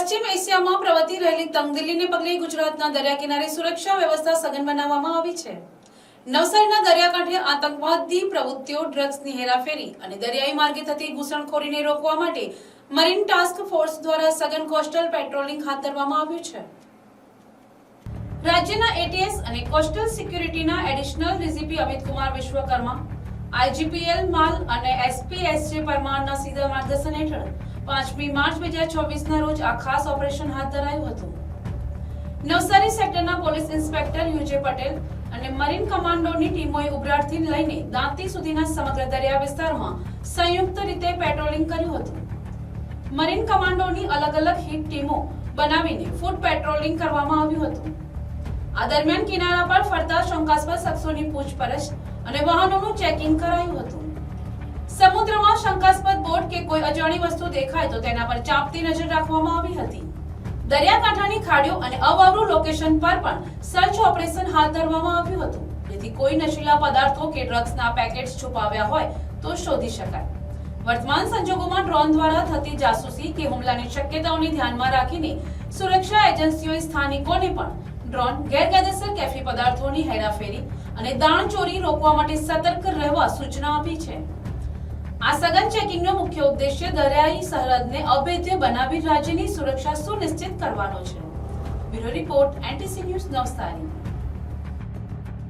પશ્ચિમ એશિયામાં પ્રવર્તી રહેલી તંગદિલીને પગલે ગુજરાતના દરિયા કિનારે સુરક્ષા વ્યવસ્થા સઘન બનાવવામાં આવી છે। નવસારીના દરિયાકાંઠે આતંકવાદી પ્રવૃત્તિઓ, ડ્રગ્સની હેરાફેરી અને દરિયાઈ માર્ગે થતી ઘૂસણખોરીને રોકવા માટે મરીન ટાસ્ક ફોર્સ દ્વારા સઘન કોસ્ટલ પેટ્રોલિંગ હાથ ધરવામાં આવ્યું છે। રાજ્યના એટીએસ અને કોસ્ટલ સિક્યુરિટીના એડિશનલ ડીજીપી અમિત કુમાર વિશ્વકર્મા, આઈજીપીએલ માલ અને એસપી એસજે પરમારના સીધા માર્ગદર્શન હેઠળ 5મી માર્ચ 2024ના રોજ આ ખાસ ઓપરેશન હાથ ધરાયું હતું। નવસારી સેક્ટરના પોલીસ ઇન્સ્પેક્ટર યુજે પટેલ અને મરીન કમાન્ડોની ટીમોએ ઉભરાટથી લઈને દાંતી સુધીના સમગ્ર દરિયા વિસ્તારમાં સંયુક્ત રીતે પેટ્રોલિંગ કર્યું હતું। મરીન કમાન્ડોની અલગ અલગ હિટ ટીમો બનાવીને ફૂટ પેટ્રોલિંગ કરવામાં આવ્યું હતું। આ દરમિયાન કિનારા પર ફરતા શંકાસ્પદ શખ્સોની પૂછપરછ અને વાહનોનું ચેકિંગ કરાયું હતું। સમુદ્રમાં શંકાસ્પદ બોટ કે કોઈ અજાણી વસ્તુ દેખાય તો તેના પર ચાંપતી નજર રાખવામાં આવી હતી। દરિયાકાંઠાની ખાડીઓ અને અવાવરૂ લોકેશન પર પણ સર્ચ ઓપરેશન હાથ ધરવામાં આવ્યું હતું, જેથી કોઈ નશીલા પદાર્થો કે ડ્રગ્સના પેકેટ્સ છુપાવ્યા હોય તો શોધી શકાય। વર્તમાન સંજોગોમાં ડ્રોન દ્વારા થતી જાસૂસી કે હુમલાની શક્યતાઓને ધ્યાનમાં રાખીને સુરક્ષા એજન્સીઓએ સ્થાનિકોને પણ ડ્રોન, ગેરકાયદેસર કેફી પદાર્થોની હેરાફેરી અને દાણચોરી રોકવા માટે સતર્ક રહેવા સૂચના આપી છે। આ સઘન ચેકિંગનો મુખ્ય ઉદ્દેશ્ય દરિયાઈ સરહદને અભેદ્ય બનાવી રાજ્યની સુરક્ષા સુનિશ્ચિત કરવાનો છે। Bureau report, NTC news, Navsari.